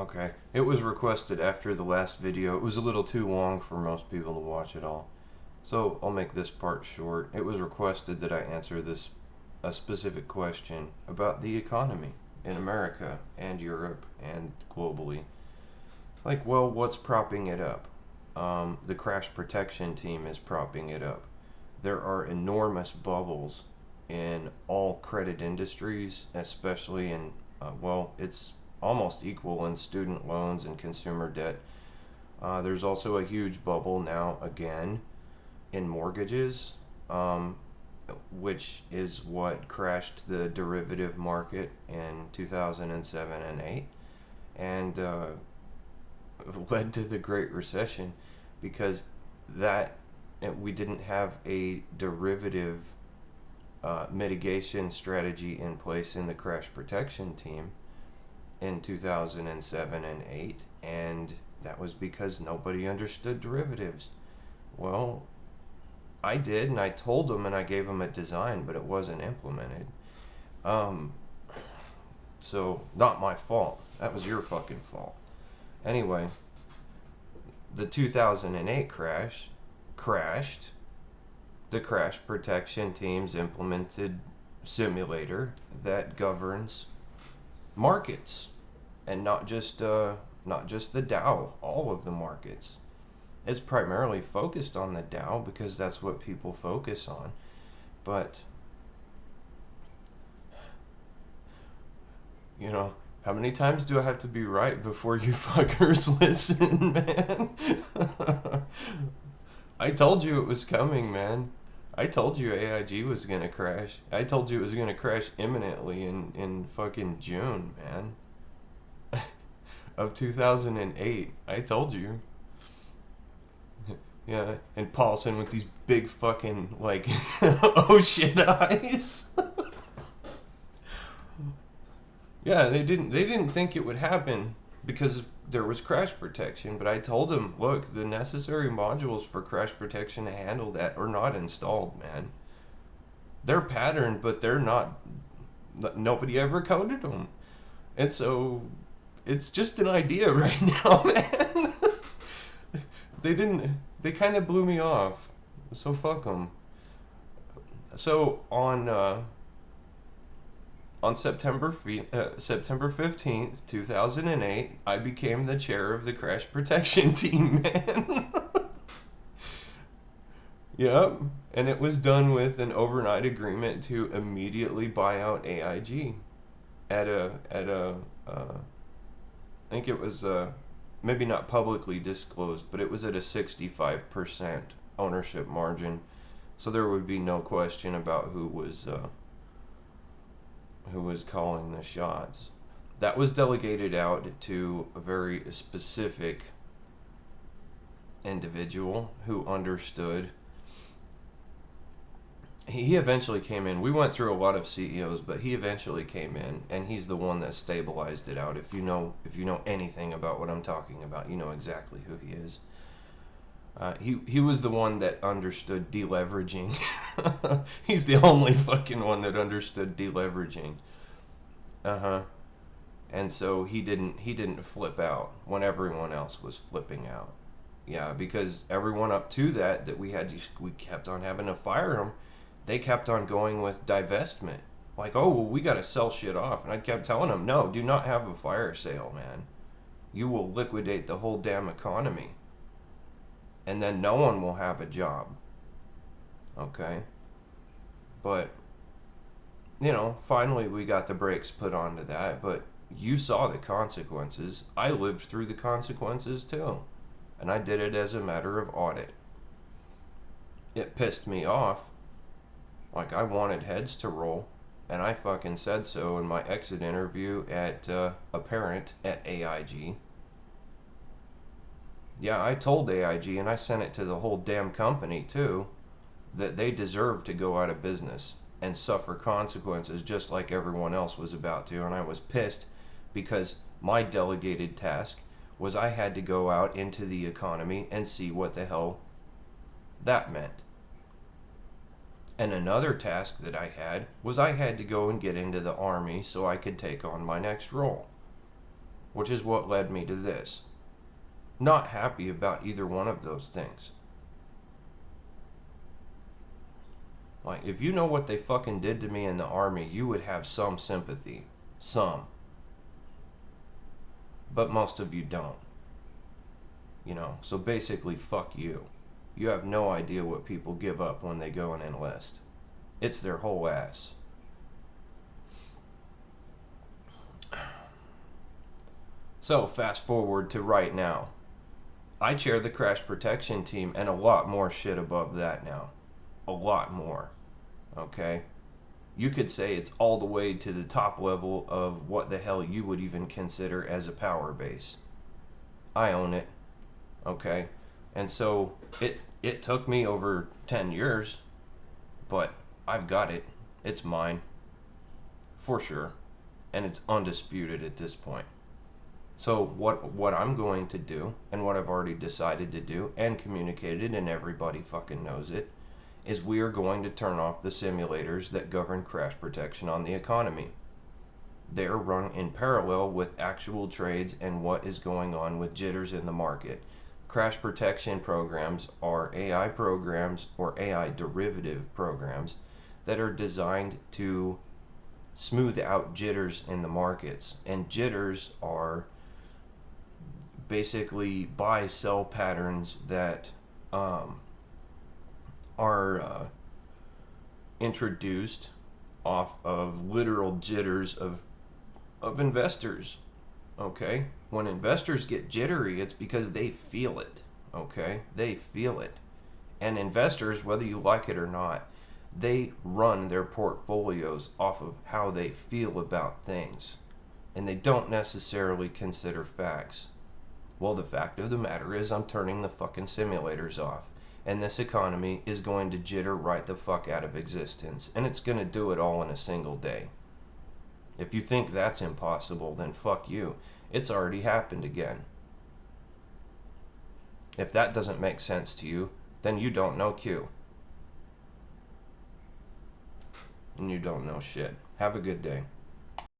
Okay. It was requested after the last video. It was a little too long for most people to watch it all. So I'll make this part short. It was requested that I answer a specific question about the economy in America and Europe and globally. Like, well, what's propping it up? The crash protection team is propping it up. There are enormous bubbles in all credit industries, especially in, it's almost equal in student loans and consumer debt. There's also a huge bubble now, again, in mortgages, which is what crashed the derivative market in 2007 and 8 and led to the Great Recession, because that we didn't have a derivative mitigation strategy in place in the crash protection team in 2007 and 8, and that was because nobody understood derivatives. Well, I did, and I told them, and I gave them a design, but it wasn't implemented. So not my fault. That was your fucking fault. Anyway, the 2008 crash crashed. The crash protection teams implemented simulator that governs markets, and not just the Dow, all of the markets. It's primarily focused on the Dow because that's what people focus on. But how many times do I have to be right before you fuckers listen, man? I told you it was coming, man. I told you AIG was gonna crash. I told you it was gonna crash imminently in fucking June, man. Of 2008. I told you. Yeah, and Paulson with these big fucking, like, oh shit eyes. Yeah, they didn't think it would happen because there was crash protection, but I told them, look, the necessary modules for crash protection to handle that are not installed, man. They're patterned, but they're not, nobody ever coded them. And so it's just an idea right now, man. They kind of blew me off. So fuck them. So on September 15th, 2008, I became the chair of the crash protection team, man. Yep. And it was done with an overnight agreement to immediately buy out AIG at I think it was maybe not publicly disclosed, but it was at a 65% ownership margin. So there would be no question about who was calling the shots. That was delegated out to a very specific individual who understood. He eventually came in. We went through a lot of CEOs, but he eventually came in, and he's the one that stabilized it out. If you know anything about what I'm talking about, you know exactly who he is. He was the one that understood deleveraging. He's the only fucking one that understood deleveraging. And so he didn't flip out when everyone else was flipping out. Yeah, because everyone up to that we kept on having to fire them. They kept on going with divestment. Like, oh, well, we got to sell shit off. And I kept telling them, no, do not have a fire sale, man. You will liquidate the whole damn economy. And then no one will have a job. Okay? But, finally we got the brakes put onto that. But you saw the consequences. I lived through the consequences too. And I did it as a matter of audit. It pissed me off. Like, I wanted heads to roll. And I fucking said so in my exit interview at a parent at AIG. Yeah, I told AIG, and I sent it to the whole damn company too, that they deserve to go out of business and suffer consequences just like everyone else was about to. And I was pissed because my delegated task was I had to go out into the economy and see what the hell that meant. And another task that I had was I had to go and get into the Army so I could take on my next role. which is what led me to this. Not happy about either one of those things. Like, if you know what they fucking did to me in the Army, you would have some sympathy. Some. But most of you don't. You know, so basically, fuck you. You have no idea what people give up when they go and enlist. It's their whole ass. So, fast forward to right now. I chair the crash protection team and a lot more shit above that now. A lot more. Okay? You could say it's all the way to the top level of what the hell you would even consider as a power base. I own it. Okay? And so it took me over 10 years, but I've got it. It's mine. For sure. And it's undisputed at this point. So what I'm going to do, and what I've already decided to do, and communicated, and everybody fucking knows it, is we are going to turn off the simulators that govern crash protection on the economy. They are run in parallel with actual trades and what is going on with jitters in the market. Crash protection programs are AI programs or AI derivative programs that are designed to smooth out jitters in the markets. And jitters are basically buy-sell patterns that are introduced off of literal jitters of investors. Okay? When investors get jittery, it's because they feel it. Okay? They feel it. And investors, whether you like it or not, they run their portfolios off of how they feel about things. And they don't necessarily consider facts. Well, the fact of the matter is I'm turning the fucking simulators off. And this economy is going to jitter right the fuck out of existence. And it's going to do it all in a single day. If you think that's impossible, then fuck you. It's already happened again. If that doesn't make sense to you, then you don't know Q. And you don't know shit. Have a good day.